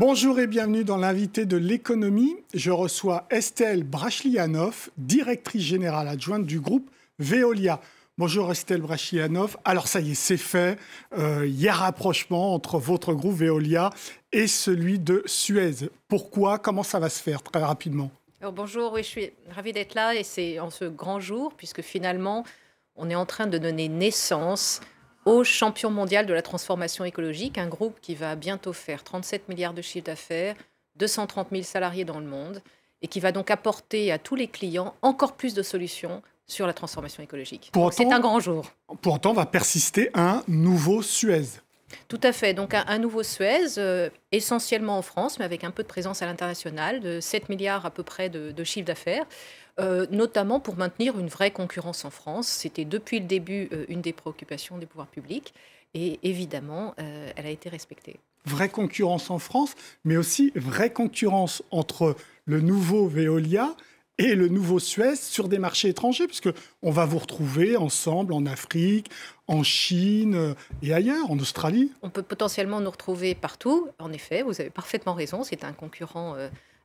Bonjour et bienvenue dans l'invité de l'économie. Je reçois Estelle Brachlianoff, directrice générale adjointe du groupe Veolia. Bonjour Estelle Brachlianoff. Alors ça y est, c'est fait. Il y a rapprochement entre votre groupe Veolia et celui de Suez. Pourquoi? Comment ça va se faire très rapidement? Alors bonjour, oui, je suis ravie d'être là et c'est en ce grand jour puisque finalement, on est en train de donner naissance au champion mondial de la transformation écologique, un groupe qui va bientôt faire 37 milliards de chiffre d'affaires, 230 000 salariés dans le monde et qui va donc apporter à tous les clients encore plus de solutions sur la transformation écologique. C'est un grand jour. Pour autant, va persister un nouveau Suez. Tout à fait. Donc un nouveau Suez, essentiellement en France, mais avec un peu de présence à l'international, de 7 milliards à peu près de chiffre d'affaires, notamment pour maintenir une vraie concurrence en France. C'était depuis le début une des préoccupations des pouvoirs publics. Et évidemment, elle a été respectée. Vraie concurrence en France, mais aussi vraie concurrence entre le nouveau Veolia et le nouveau Suez sur des marchés étrangers, puisqu'on va vous retrouver ensemble en Afrique, en Chine et ailleurs, en Australie. On peut potentiellement nous retrouver partout. En effet, vous avez parfaitement raison, c'est un concurrent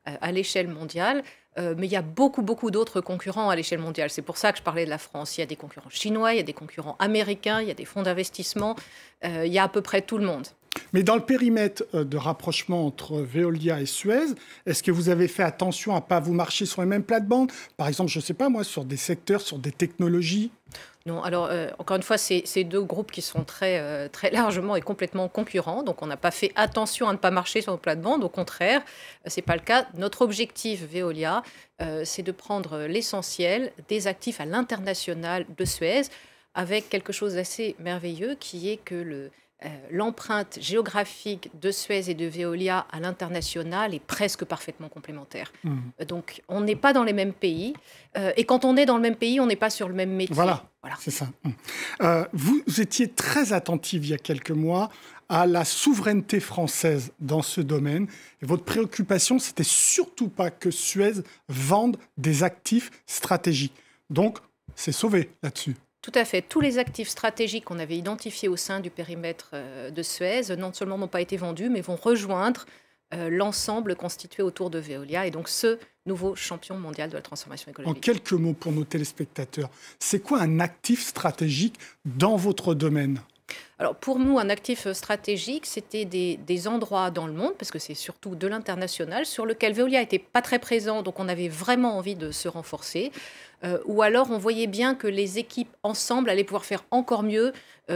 à l'échelle mondiale. Mais il y a beaucoup d'autres concurrents à l'échelle mondiale. C'est pour ça que je parlais de la France. Il y a des concurrents chinois, il y a des concurrents américains, il y a des fonds d'investissement. Il y a à peu près tout le monde. Mais dans le périmètre de rapprochement entre Veolia et Suez, est-ce que vous avez fait attention à ne pas vous marcher sur les mêmes plates-bandes? Par exemple, je ne sais pas moi, sur des secteurs, sur des technologies? Non, alors encore une fois, c'est deux groupes qui sont très largement et complètement concurrents. Donc on n'a pas fait attention à ne pas marcher sur nos plates-bandes. Au contraire, ce n'est pas le cas. Notre objectif, Veolia, c'est de prendre l'essentiel des actifs à l'international de Suez avec quelque chose d'assez merveilleux qui est que l'empreinte géographique de Suez et de Veolia à l'international est presque parfaitement complémentaire. Donc, on n'est pas dans les mêmes pays. Et quand on est dans le même pays, on n'est pas sur le même métier. Voilà. C'est ça. Vous étiez très attentive il y a quelques mois à la souveraineté française dans ce domaine. Et votre préoccupation, c'était surtout pas que Suez vende des actifs stratégiques. Donc, c'est sauvé là-dessus. Tout à fait. Tous les actifs stratégiques qu'on avait identifiés au sein du périmètre de Suez, non seulement n'ont pas été vendus, mais vont rejoindre l'ensemble constitué autour de Veolia et donc ce nouveau champion mondial de la transformation écologique. En quelques mots pour nos téléspectateurs, c'est quoi un actif stratégique dans votre domaine ? Alors pour nous, un actif stratégique, c'était des endroits dans le monde, parce que c'est surtout de l'international, sur lequel Veolia n'était pas très présent, donc on avait vraiment envie de se renforcer. Ou alors on voyait bien que les équipes ensemble allaient pouvoir faire encore mieux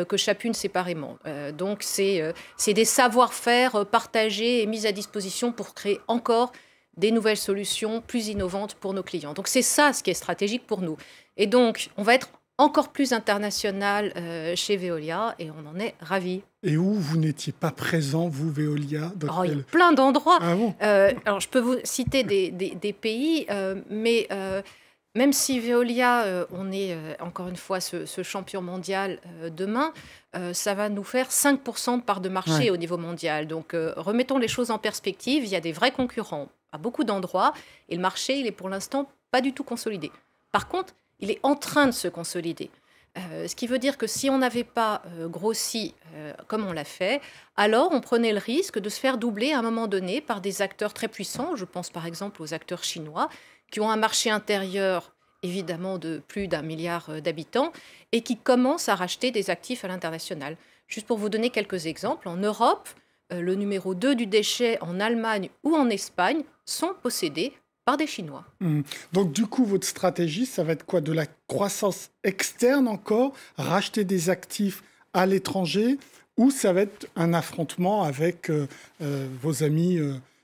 que chacune séparément. Donc c'est des savoir-faire partagés et mis à disposition pour créer encore des nouvelles solutions plus innovantes pour nos clients. Donc c'est ça ce qui est stratégique pour nous. Et donc on va être encore plus international chez Veolia et on en est ravis. Et où vous n'étiez pas présent, vous, Veolia? Il y a plein d'endroits. Ah bon? Alors je peux vous citer des pays, mais même si Veolia, on est encore une fois ce champion mondial demain, ça va nous faire 5% de part de marché au niveau mondial. Donc remettons les choses en perspective, il y a des vrais concurrents à beaucoup d'endroits et le marché, il est pour l'instant pas du tout consolidé. Par contre, il est en train de se consolider. Ce qui veut dire que si on n'avait pas grossi comme on l'a fait, alors on prenait le risque de se faire doubler à un moment donné par des acteurs très puissants. Je pense par exemple aux acteurs chinois qui ont un marché intérieur évidemment de plus d'1 milliard d'habitants et qui commencent à racheter des actifs à l'international. Juste pour vous donner quelques exemples, en Europe, le numéro 2 du déchet en Allemagne ou en Espagne sont possédés par des Chinois. Donc du coup, votre stratégie, ça va être quoi? De la croissance externe encore, racheter des actifs à l'étranger, ou ça va être un affrontement avec vos amis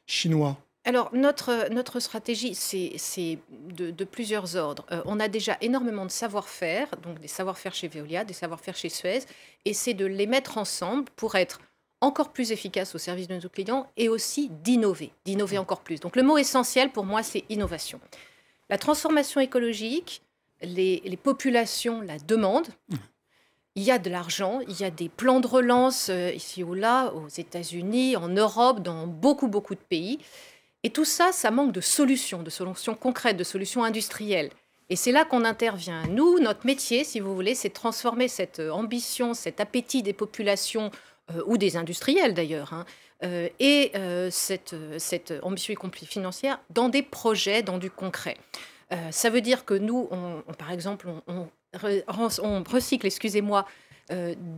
chinois? Alors, notre stratégie, c'est de plusieurs ordres. On a déjà énormément de savoir-faire, donc des savoir-faire chez Veolia, des savoir-faire chez Suez, et c'est de les mettre ensemble pour être encore plus efficace au service de nos clients et aussi d'innover encore plus. Donc le mot essentiel pour moi, c'est innovation. La transformation écologique, les populations la demandent. Il y a de l'argent, il y a des plans de relance ici ou là, aux États-Unis, en Europe, dans beaucoup de pays. Et tout ça, ça manque de solutions concrètes, de solutions industrielles. Et c'est là qu'on intervient. Nous, notre métier, si vous voulez, c'est de transformer cette ambition, cet appétit des populations ou des industriels d'ailleurs, hein, cette ambition y compris financière, dans des projets, dans du concret. Ça veut dire que nous, par exemple, on recycle, excusez-moi,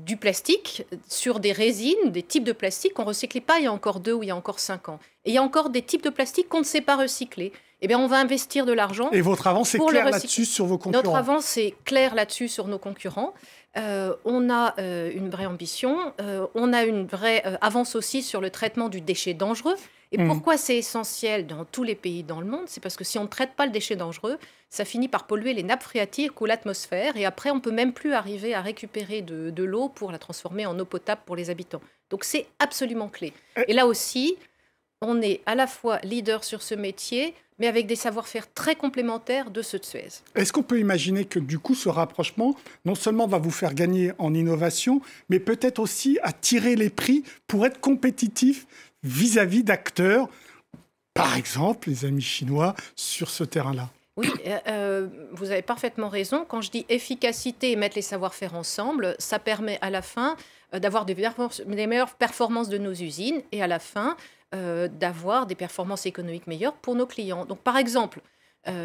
du plastique sur des résines, des types de plastique qu'on ne recyclait pas il y a encore 2 ou il y a encore 5 ans. Et il y a encore des types de plastique qu'on ne sait pas recycler. Eh bien, on va investir de l'argent. Et votre avance est claire là-dessus sur vos concurrents? Notre avance est claire là-dessus sur nos concurrents. On a une vraie ambition. On a une vraie avance aussi sur le traitement du déchet dangereux. Et pourquoi c'est essentiel dans tous les pays dans le monde? C'est parce que si on ne traite pas le déchet dangereux, ça finit par polluer les nappes phréatiques ou l'atmosphère. Et après, on ne peut même plus arriver à récupérer de l'eau pour la transformer en eau potable pour les habitants. Donc c'est absolument clé. Et là aussi, on est à la fois leader sur ce métier, mais avec des savoir-faire très complémentaires de ceux de Suez. Est-ce qu'on peut imaginer que du coup, ce rapprochement, non seulement va vous faire gagner en innovation, mais peut-être aussi à tirer les prix pour être compétitif vis-à-vis d'acteurs, par exemple les amis chinois, sur ce terrain-là? Oui, vous avez parfaitement raison. Quand je dis efficacité et mettre les savoir-faire ensemble, ça permet à la fin d'avoir des meilleures performances de nos usines et à la fin d'avoir des performances économiques meilleures pour nos clients. Donc, par exemple,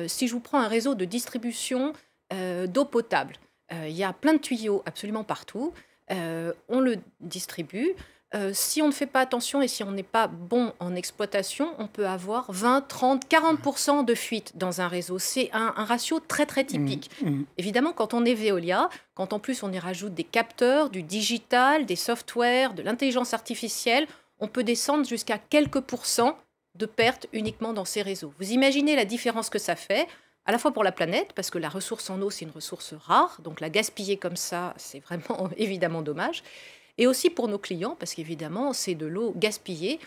si je vous prends un réseau de distribution d'eau potable, il y a plein de tuyaux absolument partout. On le distribue. Si on ne fait pas attention et si on n'est pas bon en exploitation, on peut avoir 20, 30, 40% de fuite dans un réseau. C'est un ratio très, très typique. Évidemment, quand on est Veolia, quand en plus on y rajoute des capteurs, du digital, des softwares, de l'intelligence artificielle, on peut descendre jusqu'à quelques pourcents de pertes uniquement dans ces réseaux. Vous imaginez la différence que ça fait, à la fois pour la planète, parce que la ressource en eau, c'est une ressource rare, donc la gaspiller comme ça, c'est vraiment évidemment dommage. Et aussi pour nos clients, parce qu'évidemment, c'est de l'eau gaspillée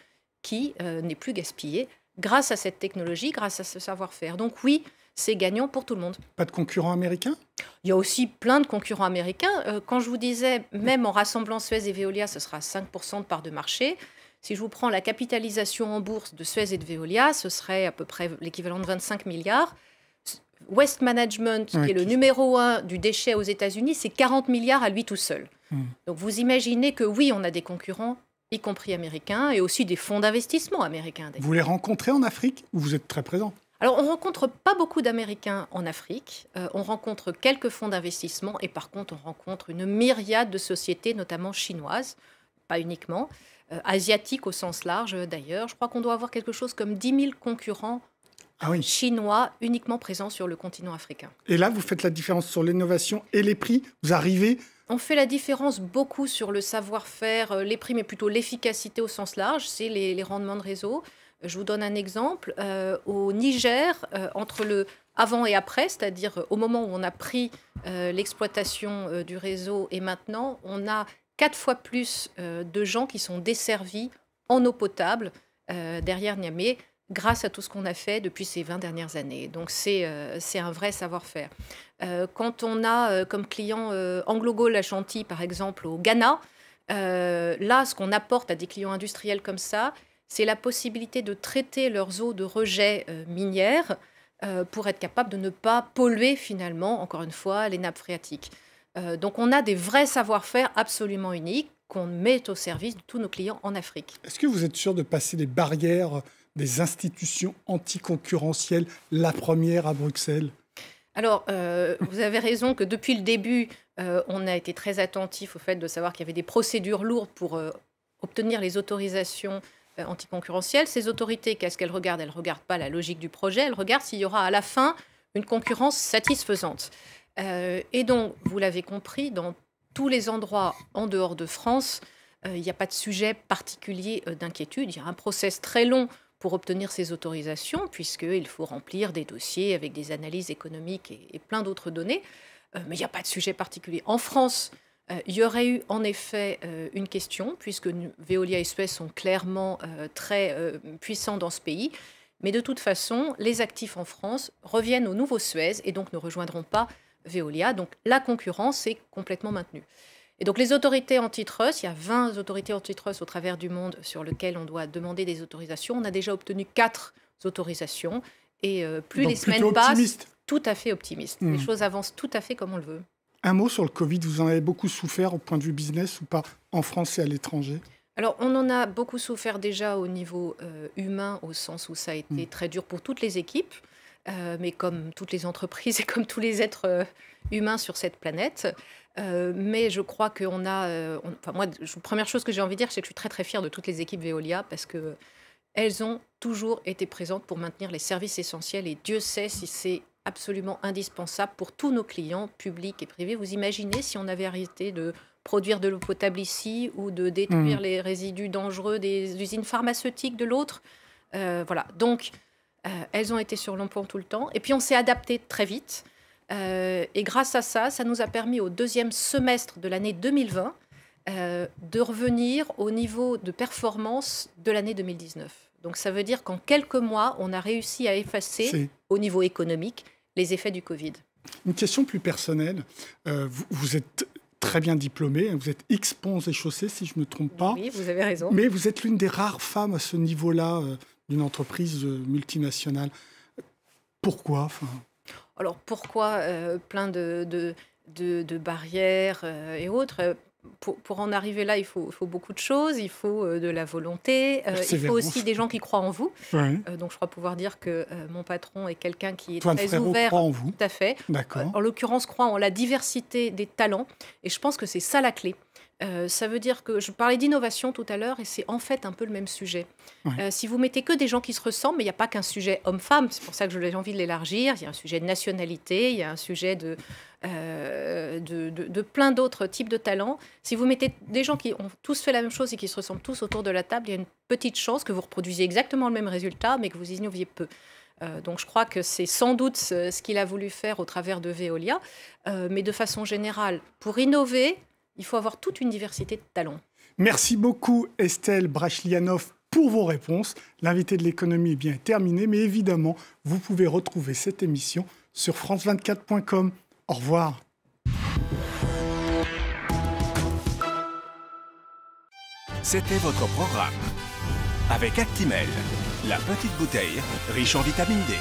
qui n'est plus gaspillée grâce à cette technologie, grâce à ce savoir-faire. Donc oui, c'est gagnant pour tout le monde. Pas de concurrents américains? Il y a aussi plein de concurrents américains. Quand je vous disais, même en rassemblant Suez et Veolia, ce sera 5% de part de marché. Si je vous prends la capitalisation en bourse de Suez et de Veolia, ce serait à peu près l'équivalent de 25 milliards. Waste Management, qui est le numéro 1 du déchet aux États-Unis, c'est 40 milliards à lui tout seul. Donc vous imaginez que oui, on a des concurrents, y compris américains, et aussi des fonds d'investissement américains. Vous les rencontrez en Afrique ou vous êtes très présent? Alors on ne rencontre pas beaucoup d'Américains en Afrique, on rencontre quelques fonds d'investissement et par contre on rencontre une myriade de sociétés, notamment chinoises, pas uniquement, asiatiques au sens large d'ailleurs. Je crois qu'on doit avoir quelque chose comme 10 000 concurrents chinois uniquement présents sur le continent africain. Et là, vous faites la différence sur l'innovation et les prix. Vous arrivez... On fait la différence beaucoup sur le savoir-faire, les prix, mais plutôt l'efficacité au sens large, c'est les rendements de réseau. Je vous donne un exemple. Au Niger, entre le avant et après, c'est-à-dire au moment où on a pris l'exploitation du réseau et maintenant, on a 4 fois plus de gens qui sont desservis en eau potable derrière Niamey, grâce à tout ce qu'on a fait depuis ces 20 dernières années. Donc, c'est un vrai savoir-faire. Quand on a comme client AngloGold Ashanti, par exemple, au Ghana, là, ce qu'on apporte à des clients industriels comme ça, c'est la possibilité de traiter leurs eaux de rejet minières pour être capable de ne pas polluer, finalement, encore une fois, les nappes phréatiques. Donc, on a des vrais savoir-faire absolument uniques qu'on met au service de tous nos clients en Afrique. Est-ce que vous êtes sûr de passer les barrières des institutions anticoncurrentielles, la première à Bruxelles? Alors, vous avez raison que depuis le début, on a été très attentif au fait de savoir qu'il y avait des procédures lourdes pour obtenir les autorisations anticoncurrentielles. Ces autorités, qu'est-ce qu'elles regardent? Elles ne regardent pas la logique du projet, elles regardent s'il y aura à la fin une concurrence satisfaisante. Et donc, vous l'avez compris, dans tous les endroits en dehors de France, il n'y a pas de sujet particulier d'inquiétude. Il y a un process très long pour obtenir ces autorisations, puisqu'il faut remplir des dossiers avec des analyses économiques et plein d'autres données. Mais il n'y a pas de sujet particulier. En France, il y aurait eu en effet une question, puisque Veolia et Suez sont clairement très puissants dans ce pays. Mais de toute façon, les actifs en France reviennent au nouveau Suez et donc ne rejoindront pas Veolia. Donc la concurrence est complètement maintenue. Et donc les autorités antitrust, il y a 20 autorités antitrust au travers du monde sur lesquelles on doit demander des autorisations. On a déjà obtenu 4 autorisations et plus donc les semaines passent, optimiste. tout à fait optimiste. Les choses avancent tout à fait comme on le veut. Un mot sur le Covid, vous en avez beaucoup souffert au point de vue business ou pas, en France et à l'étranger? Alors, on en a beaucoup souffert déjà au niveau humain, au sens où ça a Mm. été très dur pour toutes les équipes, mais comme toutes les entreprises et comme tous les êtres humains sur cette planète. Mais je crois qu'on a... enfin, moi, première chose que j'ai envie de dire, c'est que je suis très très fière de toutes les équipes Veolia parce que elles ont toujours été présentes pour maintenir les services essentiels et Dieu sait si c'est absolument indispensable pour tous nos clients, publics et privés. Vous imaginez si on avait arrêté de produire de l'eau potable ici ou de détruire les résidus dangereux des usines pharmaceutiques de l'autre. Voilà, donc elles ont été sur le pont tout le temps. Et puis on s'est adapté très vite. Et grâce à ça, ça nous a permis au deuxième semestre de l'année 2020 de revenir au niveau de performance de l'année 2019. Donc ça veut dire qu'en quelques mois, on a réussi à effacer, au niveau économique, les effets du Covid. Une question plus personnelle. Vous êtes très bien diplômée, vous êtes X-Ponts et Chaussées, si je ne me trompe pas. Oui, vous avez raison. Mais vous êtes l'une des rares femmes à ce niveau-là d'une entreprise multinationale. Pourquoi Alors pourquoi plein de barrières et autres pour en arriver là, il faut beaucoup de choses. Il faut de la volonté. Il faut aussi des gens qui croient en vous. Oui. Donc, je crois pouvoir dire que mon patron est quelqu'un qui est Antoine très Frérot ouvert. croit en vous. Tout à fait. D'accord. En l'occurrence, croit en la diversité des talents. Et je pense que c'est ça la clé. Ça veut dire que je parlais d'innovation tout à l'heure et c'est en fait un peu le même sujet. Ouais. Si vous mettez que des gens qui se ressemblent, mais il n'y a pas qu'un sujet homme-femme, c'est pour ça que j'ai envie de l'élargir, il y a un sujet de nationalité, il y a un sujet de plein d'autres types de talents. Si vous mettez des gens qui ont tous fait la même chose et qui se ressemblent tous autour de la table, il y a une petite chance que vous reproduisiez exactement le même résultat, mais que vous innoviez peu. Donc je crois que c'est sans doute ce qu'il a voulu faire au travers de Veolia, mais de façon générale, pour innover, il faut avoir toute une diversité de talents. Merci beaucoup Estelle Brachlianoff pour vos réponses. L'invité de l'économie est bien terminé, mais évidemment, vous pouvez retrouver cette émission sur france24.com. Au revoir. C'était votre programme. Avec Actimel, la petite bouteille riche en vitamine D.